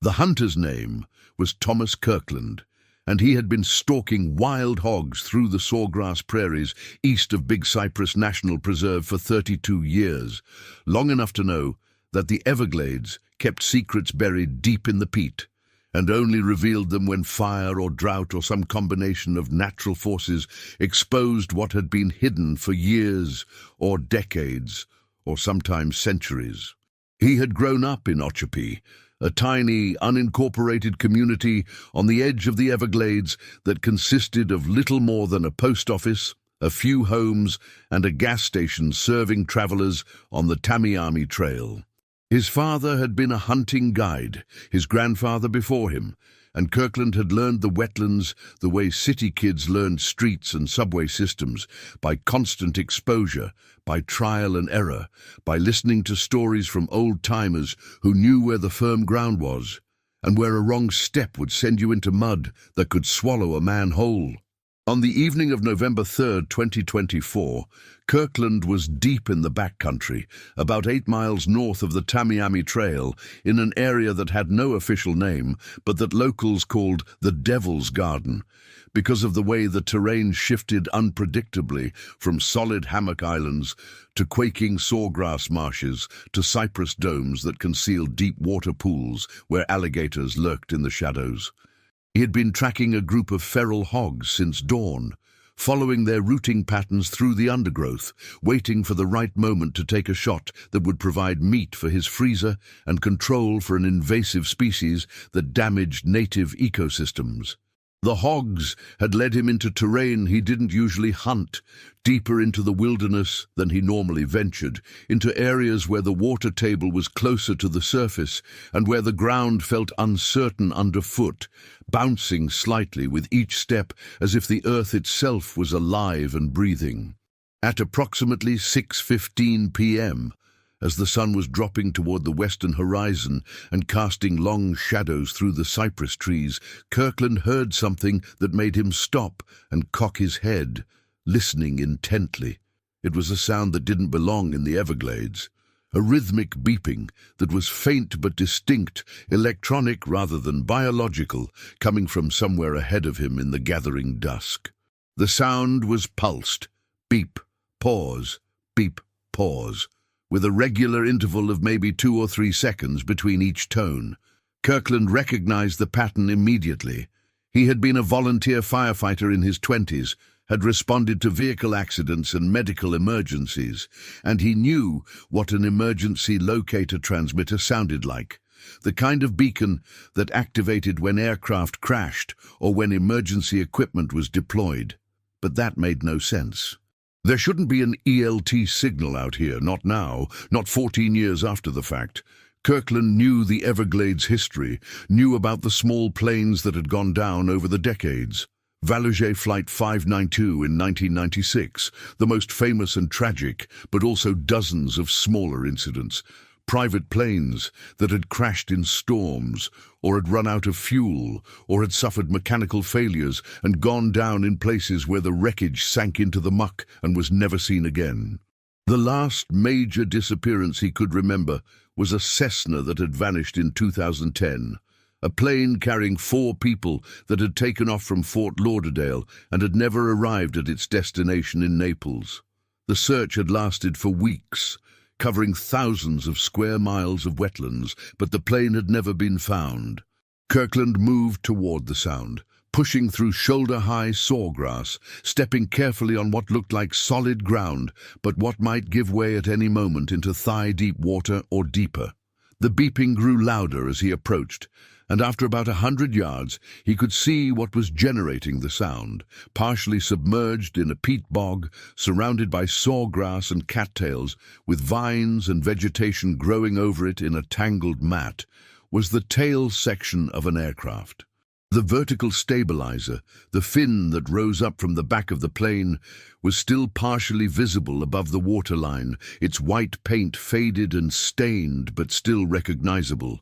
The hunter's name was Thomas Kirkland, and he had been stalking wild hogs through the sawgrass prairies east of Big Cypress National Preserve for 32 years, long enough to know that the Everglades kept secrets buried deep in the peat, and only revealed them when fire or drought or some combination of natural forces exposed what had been hidden for years or decades or sometimes centuries. He had grown up in Ochapee, a tiny, unincorporated community on the edge of the Everglades that consisted of little more than a post office, a few homes, and a gas station serving travelers on the Tamiami Trail. His father had been a hunting guide, his grandfather before him, and Kirkland had learned the wetlands the way city kids learned streets and subway systems, by constant exposure, by trial and error, by listening to stories from old-timers who knew where the firm ground was, and where a wrong step would send you into mud that could swallow a man whole. On the evening of November 3rd, 2024, Kirkland was deep in the backcountry, about 8 miles north of the Tamiami Trail, in an area that had no official name, but that locals called the Devil's Garden, because of the way the terrain shifted unpredictably from solid hammock islands to quaking sawgrass marshes to cypress domes that concealed deep water pools where alligators lurked in the shadows. He had been tracking a group of feral hogs since dawn, following their routing patterns through the undergrowth, waiting for the right moment to take a shot that would provide meat for his freezer and control for an invasive species that damaged native ecosystems. The hogs had led him into terrain he didn't usually hunt, deeper into the wilderness than he normally ventured, into areas where the water table was closer to the surface and where the ground felt uncertain underfoot, bouncing slightly with each step as if the earth itself was alive and breathing. At approximately 6:15 p.m., as the sun was dropping toward the western horizon and casting long shadows through the cypress trees, Kirkland heard something that made him stop and cock his head, listening intently. It was a sound that didn't belong in the Everglades, a rhythmic beeping that was faint but distinct, electronic rather than biological, coming from somewhere ahead of him in the gathering dusk. The sound was pulsed, beep, pause, beep, pause, with a regular interval of maybe 2 or 3 seconds between each tone. Kirkland recognized the pattern immediately. He had been a volunteer firefighter in his 20s, had responded to vehicle accidents and medical emergencies, and he knew what an emergency locator transmitter sounded like, the kind of beacon that activated when aircraft crashed or when emergency equipment was deployed. But that made no sense. There shouldn't be an ELT signal out here, not now, not 14 years after the fact. Kirkland knew the Everglades history, knew about the small planes that had gone down over the decades. Valuget Flight 592 in 1996, the most famous and tragic, but also dozens of smaller incidents. Private planes that had crashed in storms, or had run out of fuel, or had suffered mechanical failures and gone down in places where the wreckage sank into the muck and was never seen again. The last major disappearance he could remember was a Cessna that had vanished in 2010, a plane carrying 4 people that had taken off from Fort Lauderdale and had never arrived at its destination in Naples. The search had lasted for weeks, covering thousands of square miles of wetlands, but the plane had never been found. Kirkland moved toward the sound, pushing through shoulder-high sawgrass, stepping carefully on what looked like solid ground, but what might give way at any moment into thigh-deep water or deeper. The beeping grew louder as he approached, and after about 100 yards, he could see what was generating the sound. Partially submerged in a peat bog, surrounded by sawgrass and cattails, with vines and vegetation growing over it in a tangled mat, was the tail section of an aircraft. The vertical stabilizer, the fin that rose up from the back of the plane, was still partially visible above the waterline, its white paint faded and stained but still recognizable.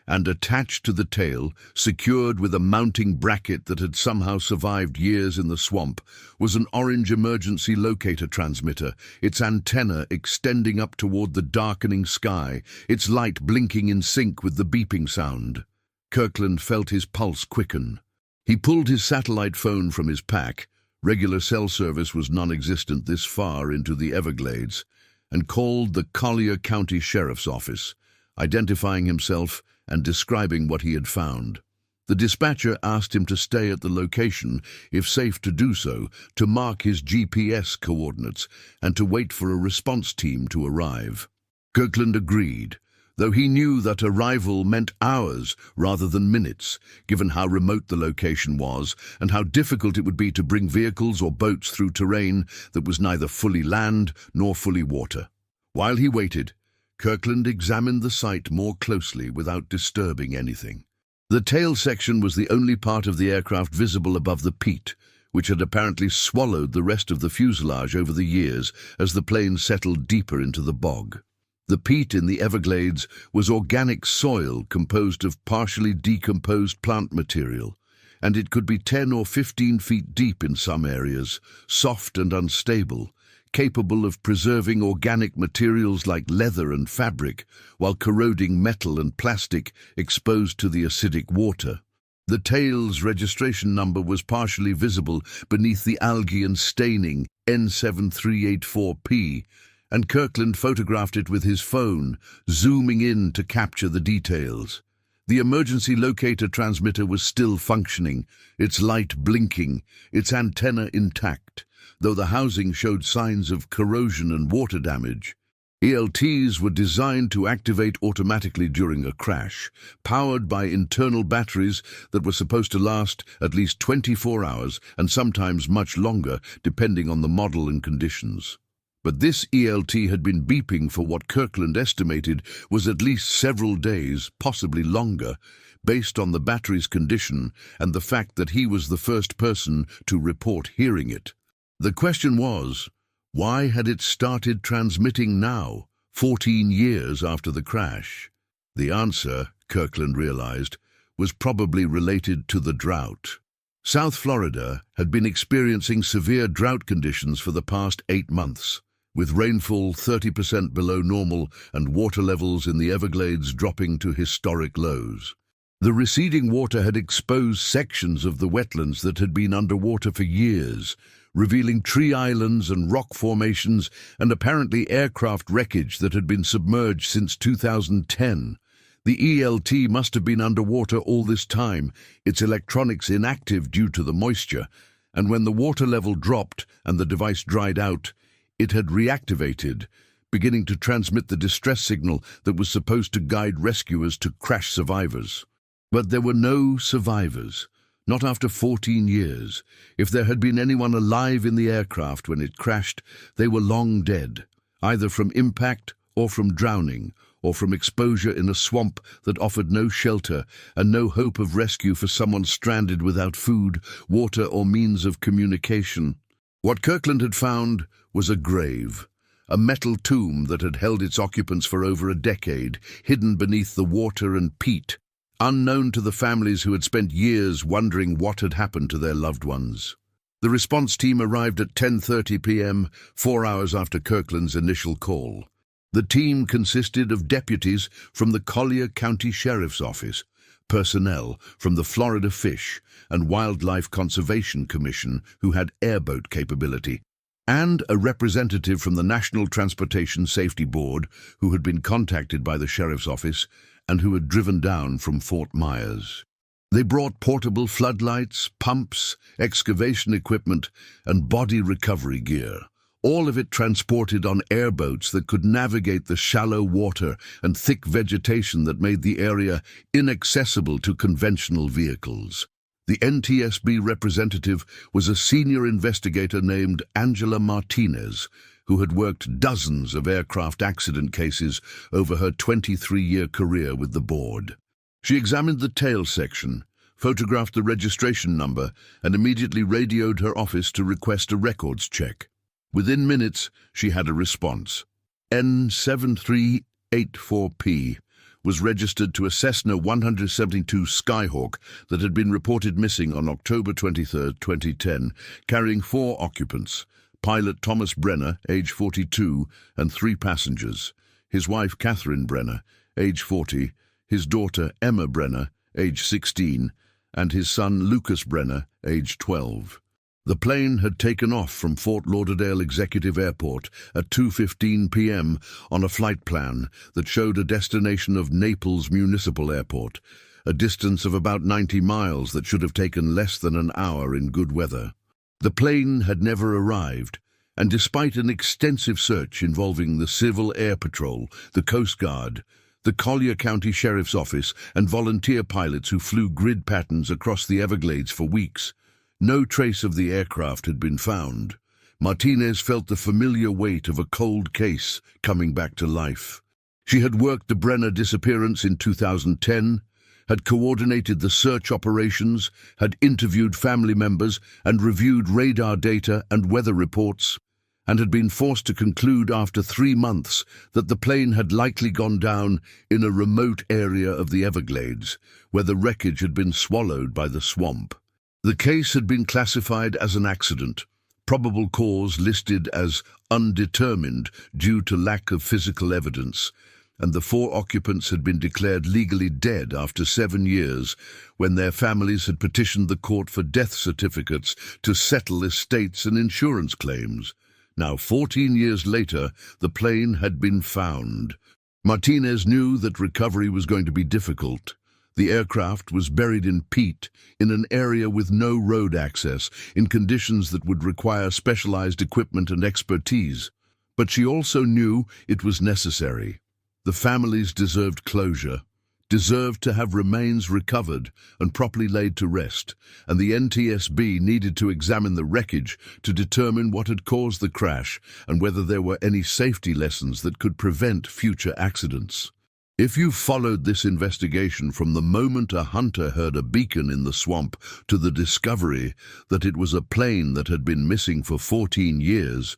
And attached to the tail, secured with a mounting bracket that had somehow survived years in the swamp, was an orange emergency locator transmitter, its antenna extending up toward the darkening sky, its light blinking in sync with the beeping sound. Kirkland felt his pulse quicken. He pulled his satellite phone from his pack. Regular cell service was non-existent this far into the Everglades, and called the Collier County Sheriff's Office, identifying himself and describing what he had found. The dispatcher asked him to stay at the location, if safe to do so, to mark his GPS coordinates and to wait for a response team to arrive. Kirkland agreed, though he knew that arrival meant hours rather than minutes, given how remote the location was and how difficult it would be to bring vehicles or boats through terrain that was neither fully land nor fully water. While he waited, Kirkland examined the site more closely without disturbing anything. The tail section was the only part of the aircraft visible above the peat, which had apparently swallowed the rest of the fuselage over the years as the plane settled deeper into the bog. The peat in the Everglades was organic soil composed of partially decomposed plant material, and it could be 10 or 15 feet deep in some areas, soft and unstable, capable of preserving organic materials like leather and fabric, while corroding metal and plastic exposed to the acidic water. The tail's registration number was partially visible beneath the algae and staining N7384P, and Kirkland photographed it with his phone, zooming in to capture the details. The emergency locator transmitter was still functioning, its light blinking, its antenna intact, though the housing showed signs of corrosion and water damage. ELTs were designed to activate automatically during a crash, powered by internal batteries that were supposed to last at least 24 hours and sometimes much longer, depending on the model and conditions. But this ELT had been beeping for what Kirkland estimated was at least several days, possibly longer, based on the battery's condition and the fact that he was the first person to report hearing it. The question was, why had it started transmitting now, 14 years after the crash? The answer, Kirkland realized, was probably related to the drought. South Florida had been experiencing severe drought conditions for the past 8 months, with rainfall 30% below normal and water levels in the Everglades dropping to historic lows. The receding water had exposed sections of the wetlands that had been underwater for years, revealing tree islands and rock formations and apparently aircraft wreckage that had been submerged since 2010. The ELT must have been underwater all this time, its electronics inactive due to the moisture, and when the water level dropped and the device dried out, it had reactivated, beginning to transmit the distress signal that was supposed to guide rescuers to crash survivors. But there were no survivors. Not after 14 years. If there had been anyone alive in the aircraft when it crashed, they were long dead, either from impact or from drowning, or from exposure in a swamp that offered no shelter and no hope of rescue for someone stranded without food, water, or means of communication. What Kirkland had found was a grave, a metal tomb that had held its occupants for over a decade, hidden beneath the water and peat, unknown to the families who had spent years wondering what had happened to their loved ones. The response team arrived at 10:30 p.m., 4 hours after Kirkland's initial call. The team consisted of deputies from the Collier County Sheriff's Office, personnel from the Florida Fish and Wildlife Conservation Commission who had airboat capability, and a representative from the National Transportation Safety Board who had been contacted by the Sheriff's Office and who had driven down from Fort Myers. They brought portable floodlights, pumps, excavation equipment, and body recovery gear, all of it transported on airboats that could navigate the shallow water and thick vegetation that made the area inaccessible to conventional vehicles. The NTSB representative was a senior investigator named Angela Martinez, who had worked dozens of aircraft accident cases over her 23-year career with the board. She examined the tail section, photographed the registration number, and immediately radioed her office to request a records check. Within minutes, she had a response. N7384P was registered to a Cessna 172 Skyhawk that had been reported missing on October 23, 2010, carrying 4 occupants. Pilot Thomas Brenner, age 42, and 3 passengers. His wife Catherine Brenner, age 40, his daughter Emma Brenner, age 16, and his son Lucas Brenner, age 12. The plane had taken off from Fort Lauderdale Executive Airport at 2:15 p.m. on a flight plan that showed a destination of Naples Municipal Airport, a distance of about 90 miles that should have taken less than an hour in good weather. The plane had never arrived, and despite an extensive search involving the Civil Air Patrol, the Coast Guard, the Collier County Sheriff's Office, and volunteer pilots who flew grid patterns across the Everglades for weeks, no trace of the aircraft had been found. Martinez felt the familiar weight of a cold case coming back to life. She had worked the Brenner disappearance in 2010, had coordinated the search operations, had interviewed family members and reviewed radar data and weather reports, and had been forced to conclude after 3 months that the plane had likely gone down in a remote area of the Everglades, where the wreckage had been swallowed by the swamp. The case had been classified as an accident, probable cause listed as undetermined due to lack of physical evidence, and the 4 occupants had been declared legally dead after 7 years when their families had petitioned the court for death certificates to settle estates and insurance claims. Now, 14 years later, the plane had been found. Martinez knew that recovery was going to be difficult. The aircraft was buried in peat, in an area with no road access, in conditions that would require specialized equipment and expertise. But she also knew it was necessary. The families deserved closure, deserved to have remains recovered and properly laid to rest, and the NTSB needed to examine the wreckage to determine what had caused the crash and whether there were any safety lessons that could prevent future accidents. If you followed this investigation from the moment a hunter heard a beacon in the swamp to the discovery that it was a plane that had been missing for 14 years,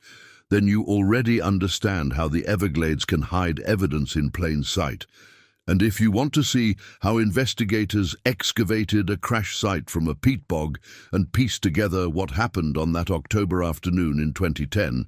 then you already understand how the Everglades can hide evidence in plain sight. And if you want to see how investigators excavated a crash site from a peat bog and pieced together what happened on that October afternoon in 2010,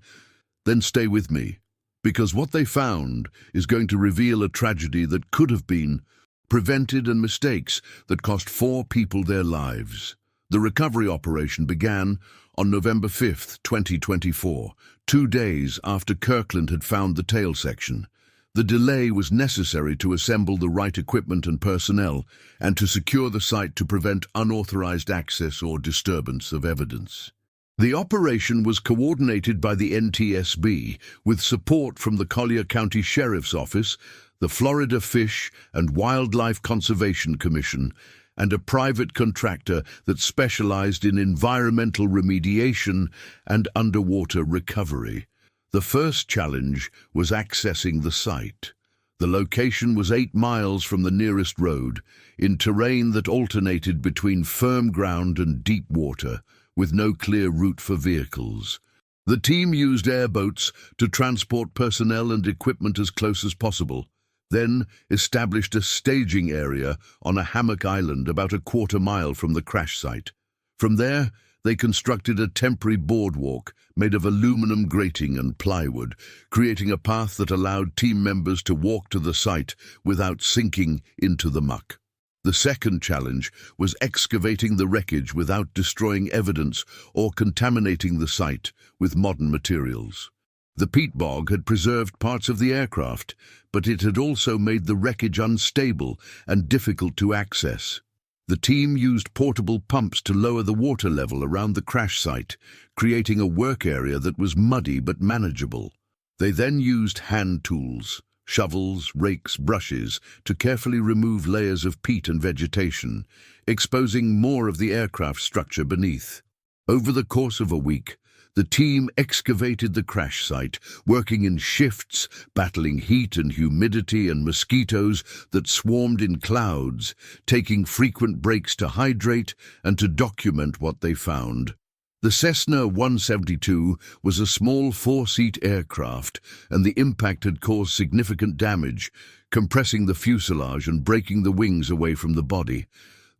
then stay with me. Because what they found is going to reveal a tragedy that could have been prevented and mistakes that cost 4 people their lives. The recovery operation began on November 5, 2024, 2 days after Kirkland had found the tail section. The delay was necessary to assemble the right equipment and personnel and to secure the site to prevent unauthorized access or disturbance of evidence. The operation was coordinated by the NTSB with support from the Collier County Sheriff's Office, the Florida Fish and Wildlife Conservation Commission, and a private contractor that specialized in environmental remediation and underwater recovery. The first challenge was accessing the site. The location was 8 miles from the nearest road, in terrain that alternated between firm ground and deep water, with no clear route for vehicles. The team used airboats to transport personnel and equipment as close as possible, then established a staging area on a hammock island about a quarter-mile from the crash site. From there, they constructed a temporary boardwalk made of aluminum grating and plywood, creating a path that allowed team members to walk to the site without sinking into the muck. The second challenge was excavating the wreckage without destroying evidence or contaminating the site with modern materials. The peat bog had preserved parts of the aircraft, but it had also made the wreckage unstable and difficult to access. The team used portable pumps to lower the water level around the crash site, creating a work area that was muddy but manageable. They then used hand tools, shovels, rakes, brushes, to carefully remove layers of peat and vegetation, exposing more of the aircraft structure beneath. Over the course of a week, the team excavated the crash site, working in shifts, battling heat and humidity and mosquitoes that swarmed in clouds, taking frequent breaks to hydrate and to document what they found. The Cessna 172 was a small 4-seat aircraft, and the impact had caused significant damage, compressing the fuselage and breaking the wings away from the body.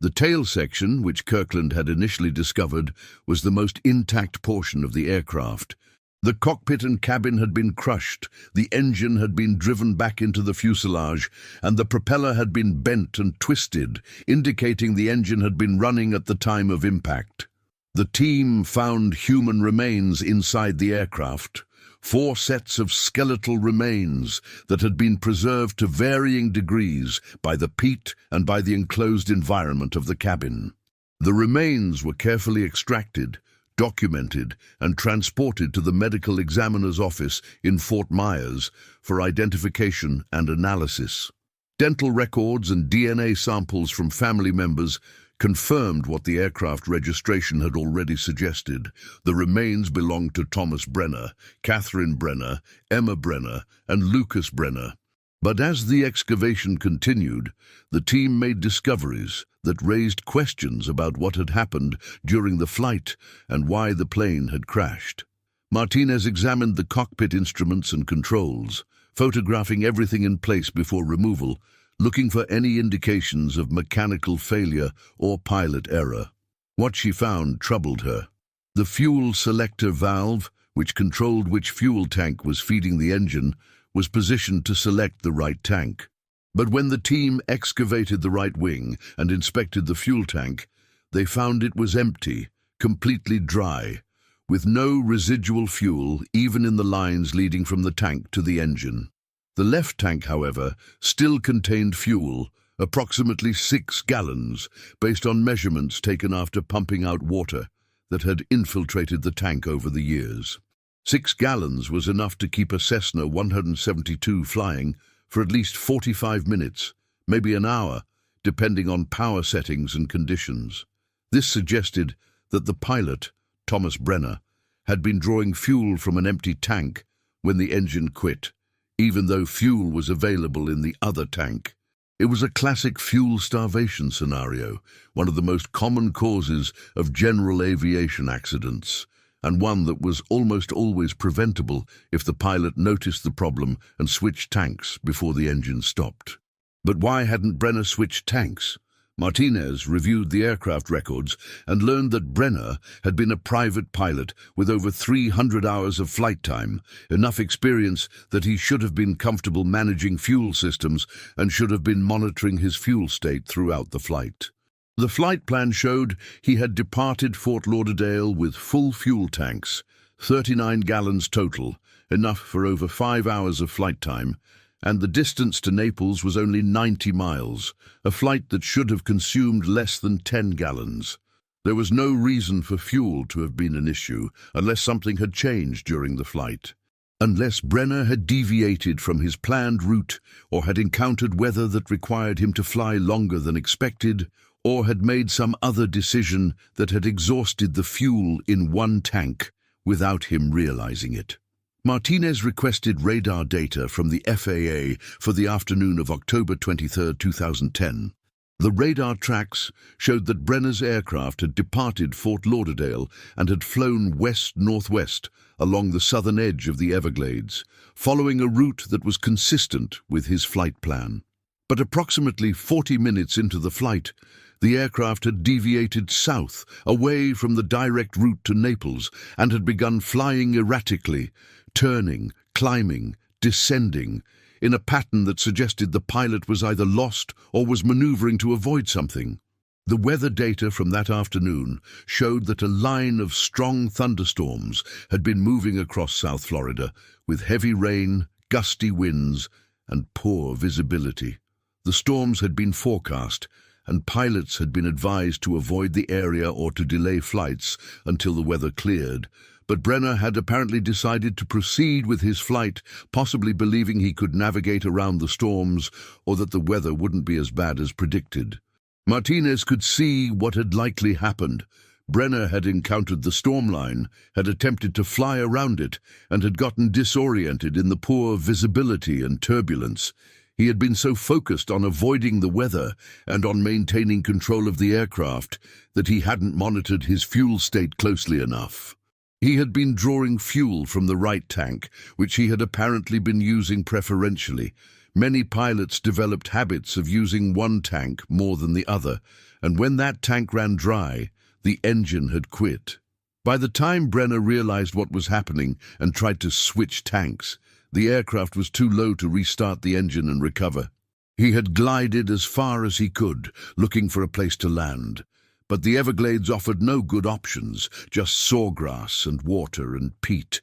The tail section, which Kirkland had initially discovered, was the most intact portion of the aircraft. The cockpit and cabin had been crushed, the engine had been driven back into the fuselage, and the propeller had been bent and twisted, indicating the engine had been running at the time of impact. The team found human remains inside the aircraft, 4 sets of skeletal remains that had been preserved to varying degrees by the peat and by the enclosed environment of the cabin. The remains were carefully extracted, documented, and transported to the medical examiner's office in Fort Myers for identification and analysis. Dental records and DNA samples from family members confirmed what the aircraft registration had already suggested. The remains belonged to Thomas Brenner, Catherine Brenner, Emma Brenner, and Lucas Brenner. But as the excavation continued, the team made discoveries that raised questions about what had happened during the flight and why the plane had crashed. Martinez examined the cockpit instruments and controls, photographing everything in place before removal, looking for any indications of mechanical failure or pilot error. What she found troubled her. The fuel selector valve, which controlled which fuel tank was feeding the engine, was positioned to select the right tank. But when the team excavated the right wing and inspected the fuel tank, they found it was empty, completely dry, with no residual fuel even in the lines leading from the tank to the engine. The left tank, however, still contained fuel, approximately 6 gallons, based on measurements taken after pumping out water that had infiltrated the tank over the years. 6 gallons was enough to keep a Cessna 172 flying for at least 45 minutes, maybe an hour, depending on power settings and conditions. This suggested that the pilot, Thomas Brenner, had been drawing fuel from an empty tank when the engine quit, even though fuel was available in the other tank. It was a classic fuel starvation scenario, one of the most common causes of general aviation accidents, and one that was almost always preventable if the pilot noticed the problem and switched tanks before the engine stopped. But why hadn't Brenner switched tanks? Martinez reviewed the aircraft records and learned that Brenner had been a private pilot with over 300 hours of flight time, enough experience that he should have been comfortable managing fuel systems and should have been monitoring his fuel state throughout the flight. The flight plan showed he had departed Fort Lauderdale with full fuel tanks, 39 gallons total, enough for over 5 hours of flight time, and the distance to Naples was only 90 miles, a flight that should have consumed less than 10 gallons. There was no reason for fuel to have been an issue unless something had changed during the flight. Unless Brenner had deviated from his planned route or had encountered weather that required him to fly longer than expected, or had made some other decision that had exhausted the fuel in one tank without him realizing it. Martinez requested radar data from the FAA for the afternoon of October 23, 2010. The radar tracks showed that Brenner's aircraft had departed Fort Lauderdale and had flown west-northwest along the southern edge of the Everglades, following a route that was consistent with his flight plan. But approximately 40 minutes into the flight, the aircraft had deviated south, away from the direct route to Naples, and had begun flying erratically, turning, climbing, descending, in a pattern that suggested the pilot was either lost or was maneuvering to avoid something. The weather data from that afternoon showed that a line of strong thunderstorms had been moving across South Florida, with heavy rain, gusty winds, and poor visibility. The storms had been forecast, and pilots had been advised to avoid the area or to delay flights until the weather cleared, but Brenner had apparently decided to proceed with his flight, possibly believing he could navigate around the storms or that the weather wouldn't be as bad as predicted. Martinez could see what had likely happened. Brenner had encountered the storm line, had attempted to fly around it, and had gotten disoriented in the poor visibility and turbulence. He had been so focused on avoiding the weather and on maintaining control of the aircraft that he hadn't monitored his fuel state closely enough. He had been drawing fuel from the right tank, which he had apparently been using preferentially. Many pilots developed habits of using one tank more than the other, and when that tank ran dry, the engine had quit. By the time Brenner realized what was happening and tried to switch tanks, the aircraft was too low to restart the engine and recover. He had glided as far as he could, looking for a place to land. But the Everglades offered no good options, just sawgrass and water and peat,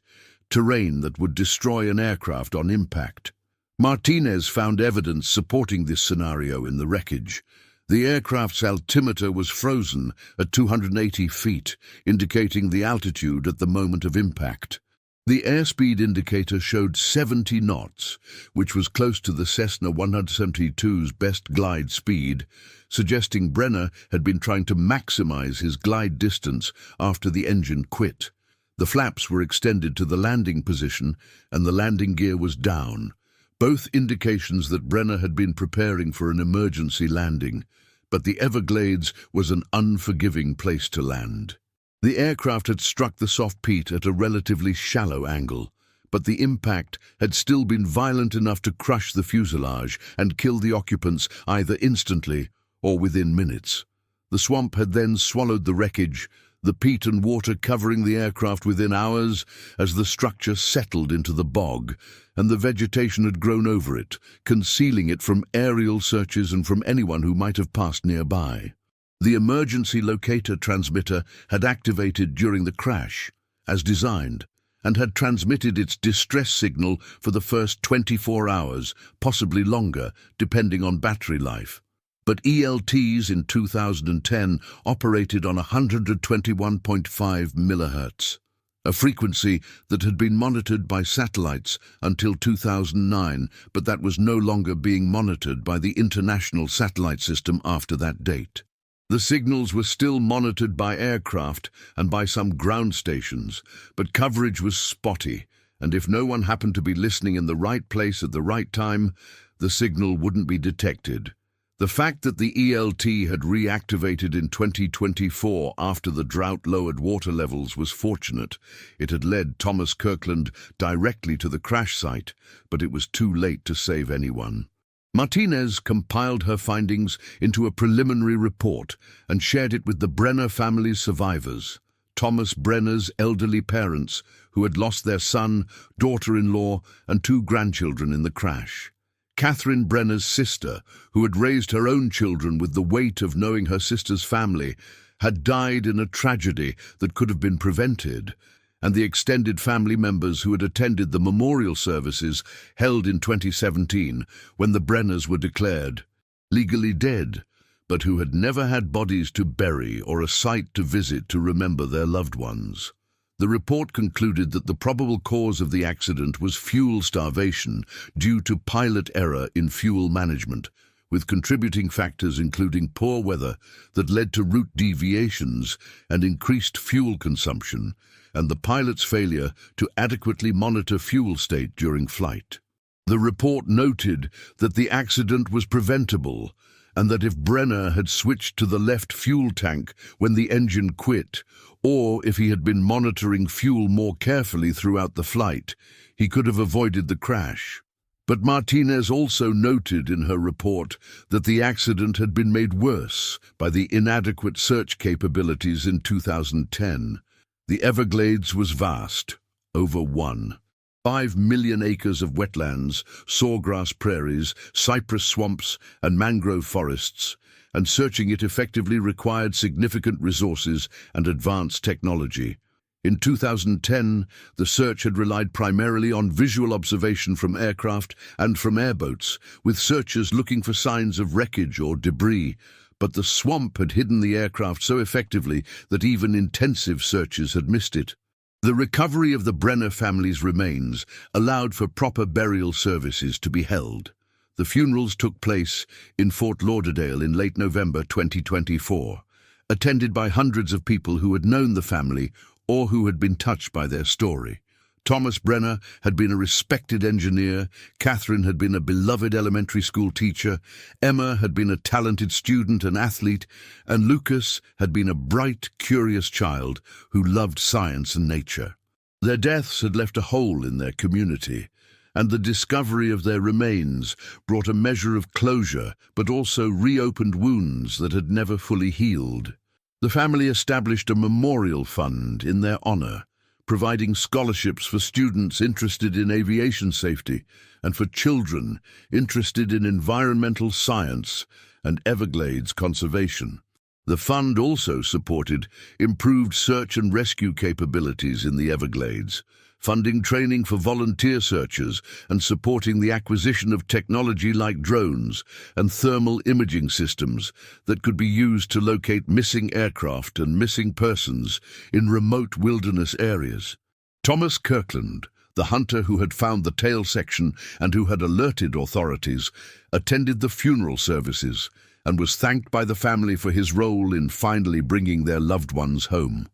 terrain that would destroy an aircraft on impact. Martinez found evidence supporting this scenario in the wreckage. The aircraft's altimeter was frozen at 280 feet, indicating the altitude at the moment of impact. The airspeed indicator showed 70 knots, which was close to the Cessna 172's best glide speed, suggesting Brenner had been trying to maximize his glide distance after the engine quit. The flaps were extended to the landing position, and the landing gear was down, both indications that Brenner had been preparing for an emergency landing. But the Everglades was an unforgiving place to land. The aircraft had struck the soft peat at a relatively shallow angle, but the impact had still been violent enough to crush the fuselage and kill the occupants either instantly or within minutes. The swamp had then swallowed the wreckage, the peat and water covering the aircraft within hours as the structure settled into the bog, and the vegetation had grown over it, concealing it from aerial searches and from anyone who might have passed nearby. The emergency locator transmitter had activated during the crash, as designed, and had transmitted its distress signal for the first 24 hours, possibly longer, depending on battery life. But ELTs in 2010 operated on 121.5 MHz, a frequency that had been monitored by satellites until 2009, but that was no longer being monitored by the International Satellite System after that date. The signals were still monitored by aircraft and by some ground stations, but coverage was spotty, and if no one happened to be listening in the right place at the right time, the signal wouldn't be detected. The fact that the ELT had reactivated in 2024 after the drought lowered water levels was fortunate. It had led Thomas Kirkland directly to the crash site, but it was too late to save anyone. Martinez compiled her findings into a preliminary report and shared it with the Brenner family's survivors, Thomas Brenner's elderly parents, who had lost their son, daughter-in-law, and 2 grandchildren in the crash. Catherine Brenner's sister, who had raised her own children with the weight of knowing her sister's family, had died in a tragedy that could have been prevented, and the extended family members who had attended the memorial services held in 2017 when the Brenners were declared legally dead, but who had never had bodies to bury or a site to visit to remember their loved ones. The report concluded that the probable cause of the accident was fuel starvation due to pilot error in fuel management, with contributing factors including poor weather that led to route deviations and increased fuel consumption, and the pilot's failure to adequately monitor fuel state during flight. The report noted that the accident was preventable, and that if Brenner had switched to the left fuel tank when the engine quit, or if he had been monitoring fuel more carefully throughout the flight, he could have avoided the crash. But Martinez also noted in her report that the accident had been made worse by the inadequate search capabilities in 2010. The Everglades was vast, over 1.5 million acres of wetlands, sawgrass prairies, cypress swamps, and mangrove forests, and searching it effectively required significant resources and advanced technology. In 2010, the search had relied primarily on visual observation from aircraft and from airboats, with searchers looking for signs of wreckage or debris, but the swamp had hidden the aircraft so effectively that even intensive searches had missed it. The recovery of the Brenner family's remains allowed for proper burial services to be held. The funerals took place in Fort Lauderdale in late November 2024, attended by hundreds of people who had known the family or who had been touched by their story. Thomas Brenner had been a respected engineer, Catherine had been a beloved elementary school teacher, Emma had been a talented student and athlete, and Lucas had been a bright, curious child who loved science and nature. Their deaths had left a hole in their community, and the discovery of their remains brought a measure of closure, but also reopened wounds that had never fully healed. The family established a memorial fund in their honor, providing scholarships for students interested in aviation safety and for children interested in environmental science and Everglades conservation. The fund also supported improved search and rescue capabilities in the Everglades, funding training for volunteer searchers and supporting the acquisition of technology like drones and thermal imaging systems that could be used to locate missing aircraft and missing persons in remote wilderness areas. Thomas Kirkland, the hunter who had found the tail section and who had alerted authorities, attended the funeral services and was thanked by the family for his role in finally bringing their loved ones home.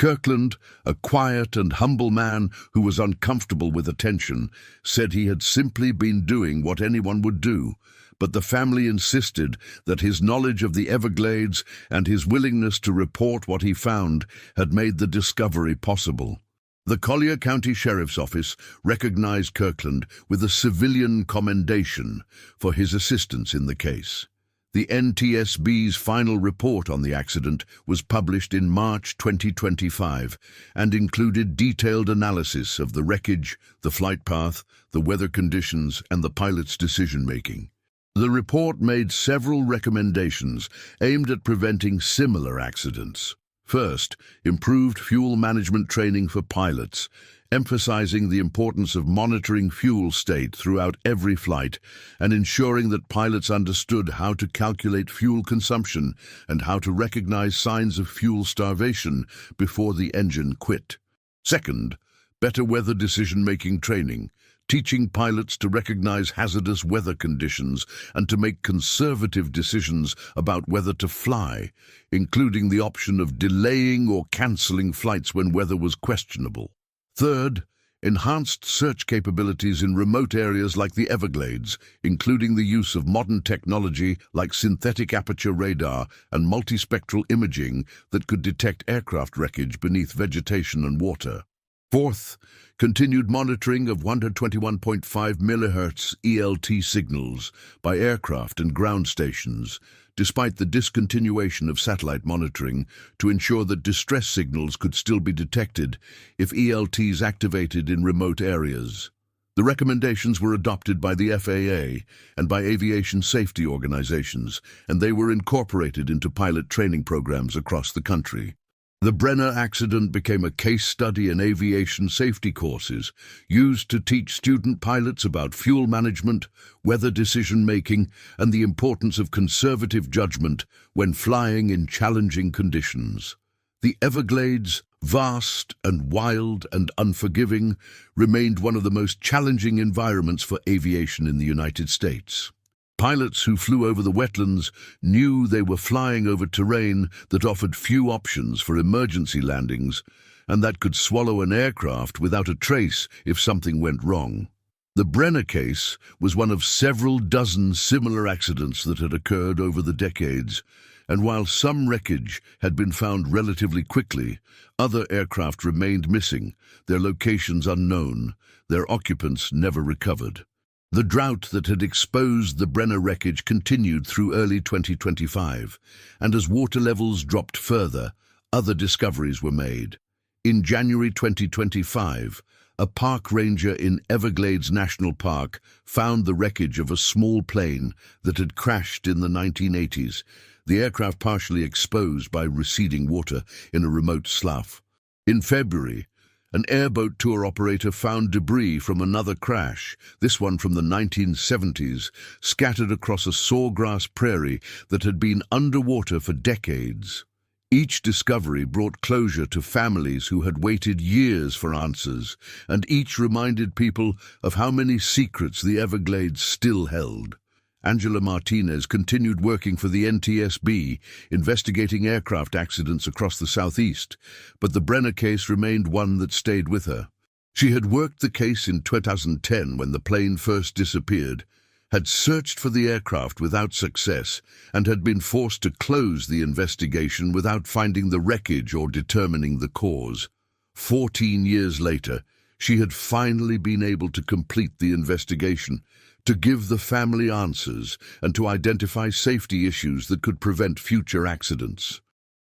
Kirkland, a quiet and humble man who was uncomfortable with attention, said he had simply been doing what anyone would do, but the family insisted that his knowledge of the Everglades and his willingness to report what he found had made the discovery possible. The Collier County Sheriff's Office recognized Kirkland with a civilian commendation for his assistance in the case. The NTSB's final report on the accident was published in March 2025 and included detailed analysis of the wreckage, the flight path, the weather conditions, and the pilot's decision-making. The report made several recommendations aimed at preventing similar accidents. First, improved fuel management training for pilots, emphasizing the importance of monitoring fuel state throughout every flight and ensuring that pilots understood how to calculate fuel consumption and how to recognize signs of fuel starvation before the engine quit. Second, better weather decision-making training, teaching pilots to recognize hazardous weather conditions and to make conservative decisions about whether to fly, including the option of delaying or canceling flights when weather was questionable. Third, enhanced search capabilities in remote areas like the Everglades, including the use of modern technology like synthetic aperture radar and multispectral imaging that could detect aircraft wreckage beneath vegetation and water. Fourth, continued monitoring of 121.5 MHz ELT signals by aircraft and ground stations, despite the discontinuation of satellite monitoring, to ensure that distress signals could still be detected if ELTs activated in remote areas. The recommendations were adopted by the FAA and by aviation safety organizations, and they were incorporated into pilot training programs across the country. The Brenner accident became a case study in aviation safety courses, used to teach student pilots about fuel management, weather decision-making, and the importance of conservative judgment when flying in challenging conditions. The Everglades, vast and wild and unforgiving, remained one of the most challenging environments for aviation in the United States. Pilots who flew over the wetlands knew they were flying over terrain that offered few options for emergency landings and that could swallow an aircraft without a trace if something went wrong. The Brenner case was one of several dozen similar accidents that had occurred over the decades, and while some wreckage had been found relatively quickly, other aircraft remained missing, their locations unknown, their occupants never recovered. The drought that had exposed the Brenner wreckage continued through early 2025, and as water levels dropped further, other discoveries were made. In January 2025, a park ranger in Everglades National Park found the wreckage of a small plane that had crashed in the 1980s, the aircraft partially exposed by receding water in a remote slough. In February, an airboat tour operator found debris from another crash, this one from the 1970s, scattered across a sawgrass prairie that had been underwater for decades. Each discovery brought closure to families who had waited years for answers, and each reminded people of how many secrets the Everglades still held. Angela Martinez continued working for the NTSB, investigating aircraft accidents across the Southeast, but the Brenner case remained one that stayed with her. She had worked the case in 2010 when the plane first disappeared, had searched for the aircraft without success, and had been forced to close the investigation without finding the wreckage or determining the cause. 14 years later, she had finally been able to complete the investigation, to give the family answers, and to identify safety issues that could prevent future accidents.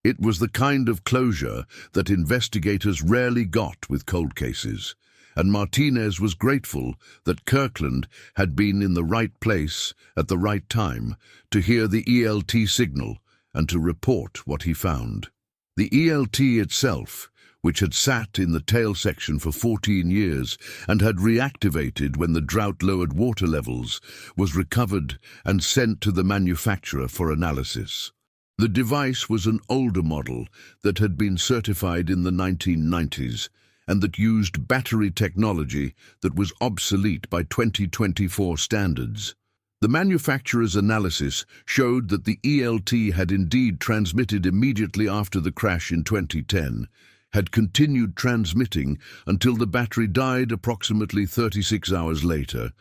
It was the kind of closure that investigators rarely got with cold cases, and Martinez was grateful that Kirkland had been in the right place at the right time to hear the ELT signal and to report what he found. The ELT itself, which had sat in the tail section for 14 years and had reactivated when the drought lowered water levels, was recovered and sent to the manufacturer for analysis. The device was an older model that had been certified in the 1990s and that used battery technology that was obsolete by 2024 standards. The manufacturer's analysis showed that the ELT had indeed transmitted immediately after the crash in 2010, had continued transmitting until the battery died approximately 36 hours later,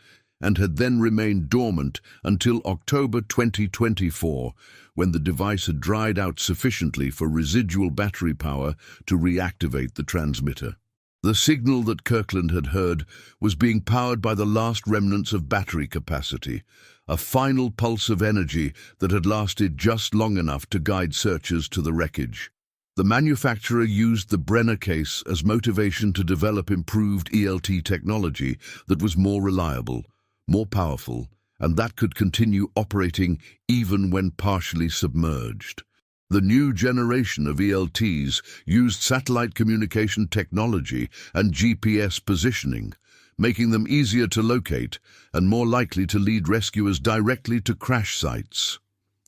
and had then remained dormant until October 2024, when the device had dried out sufficiently for residual battery power to reactivate the transmitter. The signal that Kirkland had heard was being powered by the last remnants of battery capacity, a final pulse of energy that had lasted just long enough to guide searchers to the wreckage. The manufacturer used the Brenner case as motivation to develop improved ELT technology that was more reliable, more powerful, and that could continue operating even when partially submerged. The new generation of ELTs used satellite communication technology and GPS positioning, making them easier to locate and more likely to lead rescuers directly to crash sites.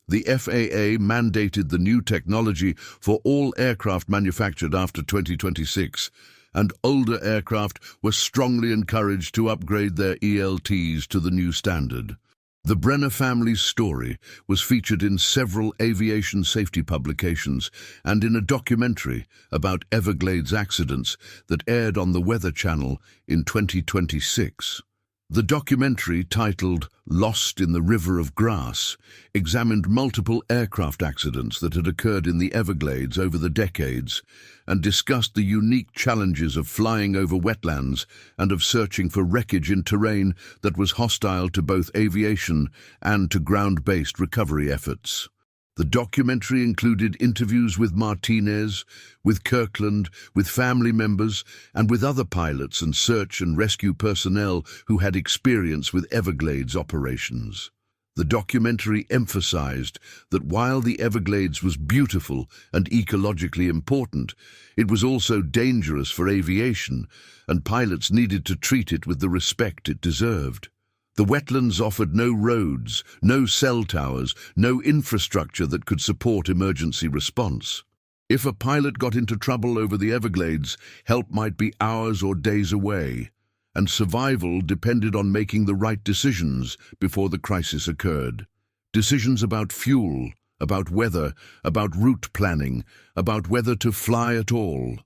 The FAA mandated the new technology for all aircraft manufactured after 2026, and older aircraft were strongly encouraged to upgrade their ELTs to the new standard. The Brenner family's story was featured in several aviation safety publications and in a documentary about Everglades accidents that aired on the Weather Channel in 2026. The documentary, titled Lost in the River of Grass, examined multiple aircraft accidents that had occurred in the Everglades over the decades and discussed the unique challenges of flying over wetlands and of searching for wreckage in terrain that was hostile to both aviation and to ground-based recovery efforts. The documentary included interviews with Martinez, with Kirkland, with family members, and with other pilots and search and rescue personnel who had experience with Everglades operations. The documentary emphasized that while the Everglades was beautiful and ecologically important, it was also dangerous for aviation, and pilots needed to treat it with the respect it deserved. The wetlands offered no roads, no cell towers, no infrastructure that could support emergency response. If a pilot got into trouble over the Everglades, help might be hours or days away, and survival depended on making the right decisions before the crisis occurred. Decisions about fuel, about weather, about route planning, about whether to fly at all.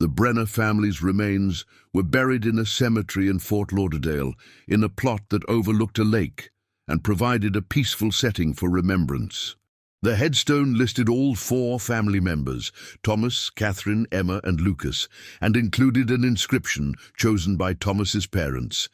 The Brenner family's remains were buried in a cemetery in Fort Lauderdale, in a plot that overlooked a lake and provided a peaceful setting for remembrance. The headstone listed all 4 family members, Thomas, Catherine, Emma, and Lucas, and included an inscription chosen by Thomas's parents: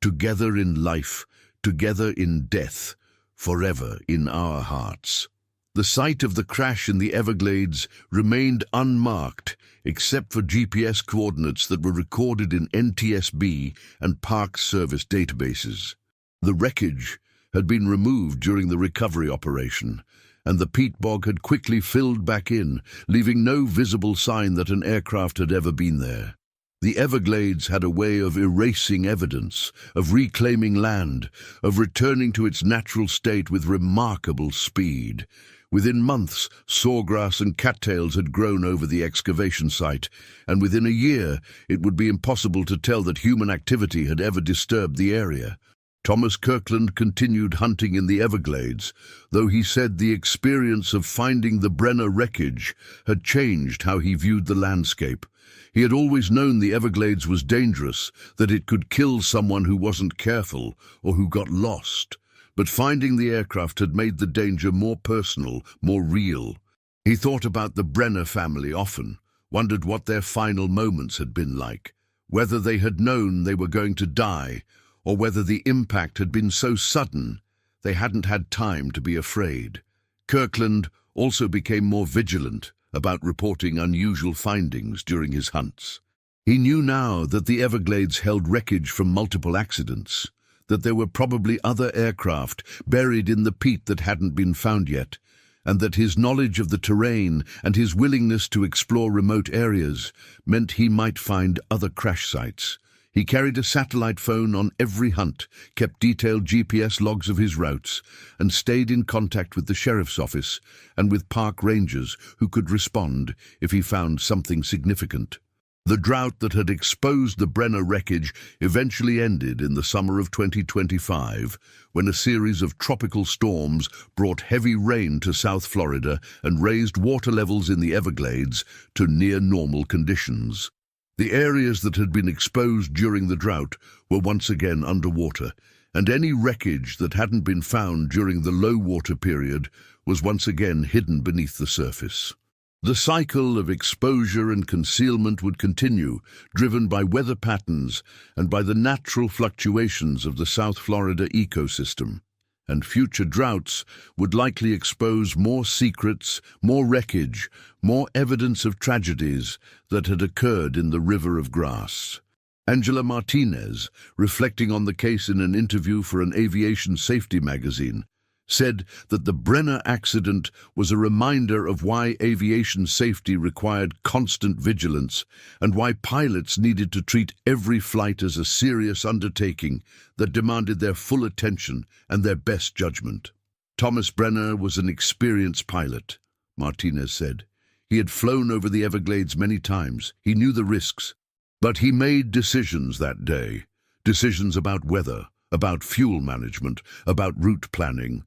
"Together in life, together in death, forever in our hearts." The site of the crash in the Everglades remained unmarked except for GPS coordinates that were recorded in NTSB and Park Service databases. The wreckage had been removed during the recovery operation, and the peat bog had quickly filled back in, leaving no visible sign that an aircraft had ever been there. The Everglades had a way of erasing evidence, of reclaiming land, of returning to its natural state with remarkable speed. Within months, sawgrass and cattails had grown over the excavation site, and within a year it would be impossible to tell that human activity had ever disturbed the area. Thomas Kirkland continued hunting in the Everglades, though he said the experience of finding the Brenner wreckage had changed how he viewed the landscape. He had always known the Everglades was dangerous, that it could kill someone who wasn't careful or who got lost. But finding the aircraft had made the danger more personal, more real. He thought about the Brenner family often, wondered what their final moments had been like, whether they had known they were going to die, or whether the impact had been so sudden they hadn't had time to be afraid. Kirkland also became more vigilant, about reporting unusual findings during his hunts. He knew now that the Everglades held wreckage from multiple accidents, that there were probably other aircraft buried in the peat that hadn't been found yet, and that his knowledge of the terrain and his willingness to explore remote areas meant he might find other crash sites. He carried a satellite phone on every hunt, kept detailed GPS logs of his routes, and stayed in contact with the sheriff's office and with park rangers who could respond if he found something significant. The drought that had exposed the Brenner wreckage eventually ended in the summer of 2025, when a series of tropical storms brought heavy rain to South Florida and raised water levels in the Everglades to near-normal conditions. The areas that had been exposed during the drought were once again underwater, and any wreckage that hadn't been found during the low water period was once again hidden beneath the surface. The cycle of exposure and concealment would continue, driven by weather patterns and by the natural fluctuations of the South Florida ecosystem. And future droughts would likely expose more secrets, more wreckage, more evidence of tragedies that had occurred in the River of Grass. Angela Martinez, reflecting on the case in an interview for an aviation safety magazine, said that the Brenner accident was a reminder of why aviation safety required constant vigilance and why pilots needed to treat every flight as a serious undertaking that demanded their full attention and their best judgment. Thomas Brenner was an experienced pilot, Martinez said. He had flown over the Everglades many times. He knew the risks. But he made decisions that day. Decisions about weather, about fuel management, about route planning,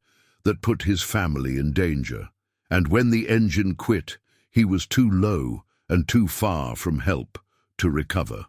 that put his family in danger. And when the engine quit, he was too low and too far from help to recover.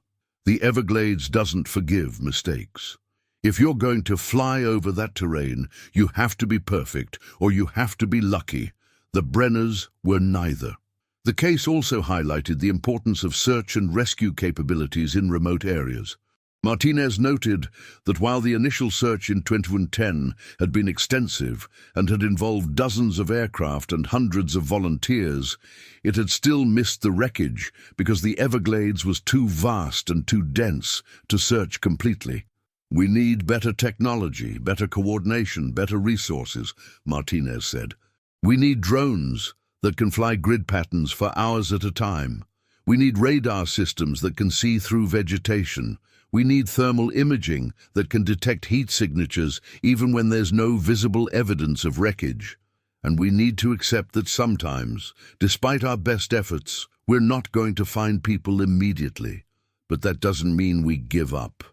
The Everglades doesn't forgive mistakes. If you're going to fly over that terrain, you have to be perfect or you have to be lucky. The Brenners were neither. The case also highlighted the importance of search and rescue capabilities in remote areas. Martinez noted that while the initial search in 2010 had been extensive and had involved dozens of aircraft and hundreds of volunteers, it had still missed the wreckage because the Everglades was too vast and too dense to search completely. "We need better technology, better coordination, better resources," Martinez said. "We need drones that can fly grid patterns for hours at a time. We need radar systems that can see through vegetation. We need thermal imaging that can detect heat signatures even when there's no visible evidence of wreckage. And we need to accept that sometimes, despite our best efforts, we're not going to find people immediately. But that doesn't mean we give up."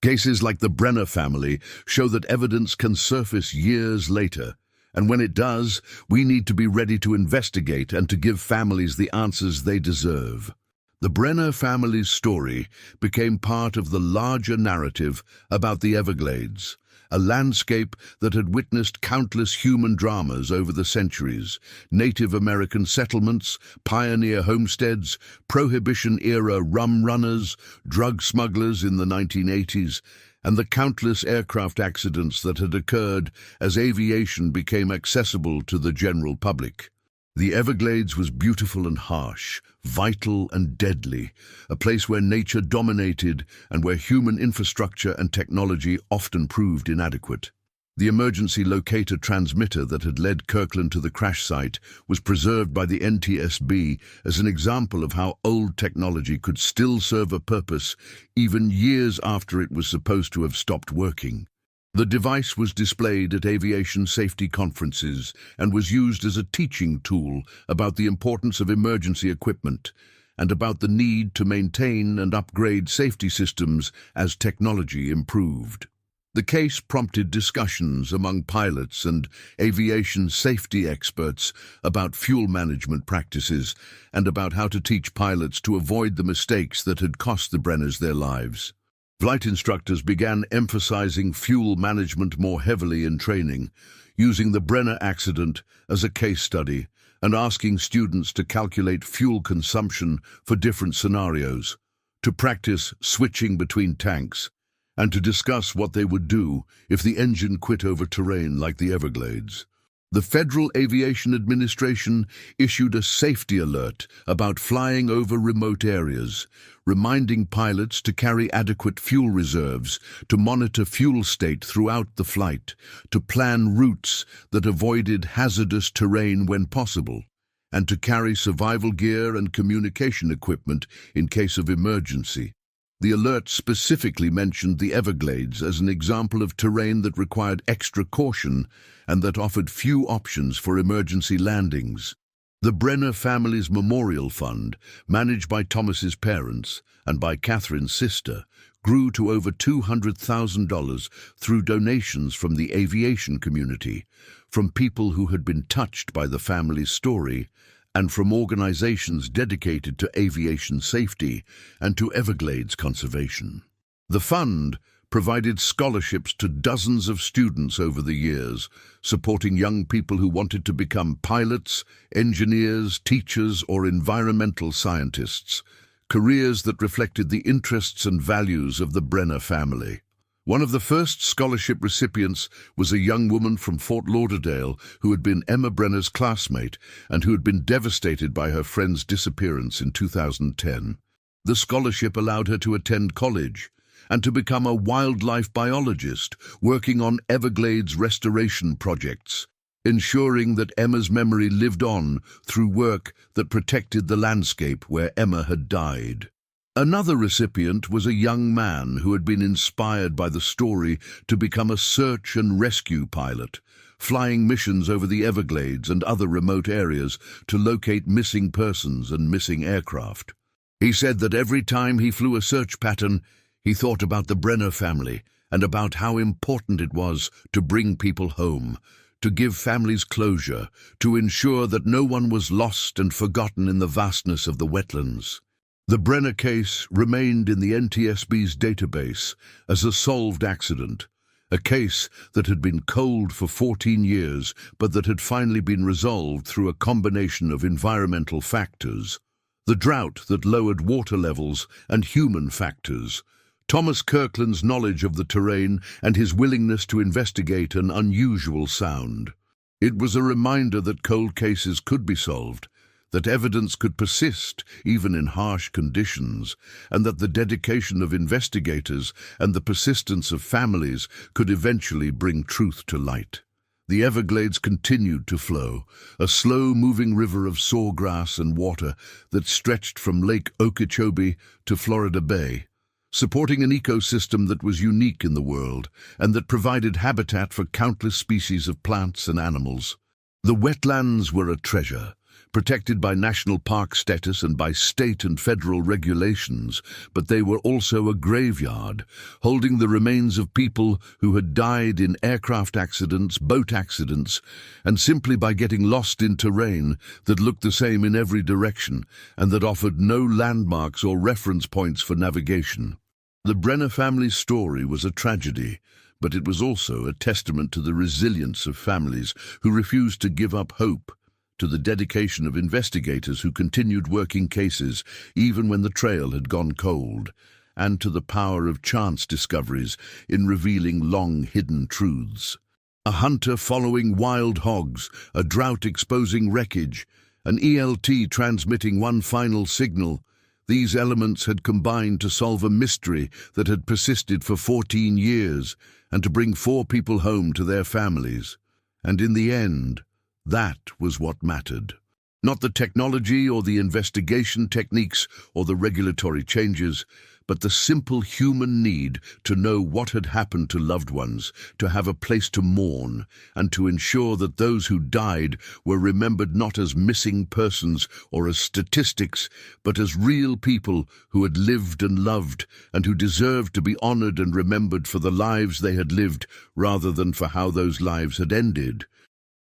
Cases like the Brenner family show that evidence can surface years later, and when it does, we need to be ready to investigate and to give families the answers they deserve. The Brenner family's story became part of the larger narrative about the Everglades, a landscape that had witnessed countless human dramas over the centuries: Native American settlements, pioneer homesteads, Prohibition-era rum runners, drug smugglers in the 1980s, and the countless aircraft accidents that had occurred as aviation became accessible to the general public. The Everglades was beautiful and harsh, vital and deadly, a place where nature dominated and where human infrastructure and technology often proved inadequate. The emergency locator transmitter that had led Kirkland to the crash site was preserved by the NTSB as an example of how old technology could still serve a purpose even years after it was supposed to have stopped working. The device was displayed at aviation safety conferences and was used as a teaching tool about the importance of emergency equipment and about the need to maintain and upgrade safety systems as technology improved. The case prompted discussions among pilots and aviation safety experts about fuel management practices and about how to teach pilots to avoid the mistakes that had cost the Brenners their lives. Flight instructors began emphasizing fuel management more heavily in training, using the Brenner accident as a case study and asking students to calculate fuel consumption for different scenarios, to practice switching between tanks, and to discuss what they would do if the engine quit over terrain like the Everglades. The Federal Aviation Administration issued a safety alert about flying over remote areas, reminding pilots to carry adequate fuel reserves, to monitor fuel state throughout the flight, to plan routes that avoided hazardous terrain when possible, and to carry survival gear and communication equipment in case of emergency. The alert specifically mentioned the Everglades as an example of terrain that required extra caution and that offered few options for emergency landings. The Brenner family's memorial fund, managed by Thomas's parents and by Catherine's sister, grew to over $200,000 through donations from the aviation community, from people who had been touched by the family's story, and from organizations dedicated to aviation safety and to Everglades conservation. The fund provided scholarships to dozens of students over the years, supporting young people who wanted to become pilots, engineers, teachers, or environmental scientists, careers that reflected the interests and values of the Brenner family. One of the first scholarship recipients was a young woman from Fort Lauderdale who had been Emma Brenner's classmate and who had been devastated by her friend's disappearance in 2010. The scholarship allowed her to attend college and to become a wildlife biologist working on Everglades restoration projects, ensuring that Emma's memory lived on through work that protected the landscape where Emma had died. Another recipient was a young man who had been inspired by the story to become a search and rescue pilot, flying missions over the Everglades and other remote areas to locate missing persons and missing aircraft. He said that every time he flew a search pattern, he thought about the Brenner family and about how important it was to bring people home, to give families closure, to ensure that no one was lost and forgotten in the vastness of the wetlands. The Brenner case remained in the NTSB's database as a solved accident, a case that had been cold for 14 years but that had finally been resolved through a combination of environmental factors, the drought that lowered water levels, and human factors. Thomas Kirkland's knowledge of the terrain and his willingness to investigate an unusual sound. It was a reminder that cold cases could be solved, that evidence could persist even in harsh conditions, and that the dedication of investigators and the persistence of families could eventually bring truth to light. The Everglades continued to flow, a slow-moving river of sawgrass and water that stretched from Lake Okeechobee to Florida Bay, supporting an ecosystem that was unique in the world and that provided habitat for countless species of plants and animals. The wetlands were a treasure, protected by national park status and by state and federal regulations, but they were also a graveyard, holding the remains of people who had died in aircraft accidents, boat accidents, and simply by getting lost in terrain that looked the same in every direction and that offered no landmarks or reference points for navigation. The Brenner family's story was a tragedy, but it was also a testament to the resilience of families who refused to give up hope, to the dedication of investigators who continued working cases even when the trail had gone cold, and to the power of chance discoveries in revealing long-hidden truths. A hunter following wild hogs, a drought exposing wreckage, an ELT transmitting one final signal. These elements had combined to solve a mystery that had persisted for 14 years and to bring 4 people home to their families. And in the end, that was what mattered. Not the technology or the investigation techniques or the regulatory changes, but the simple human need to know what had happened to loved ones, to have a place to mourn, and to ensure that those who died were remembered not as missing persons or as statistics, but as real people who had lived and loved and who deserved to be honored and remembered for the lives they had lived rather than for how those lives had ended.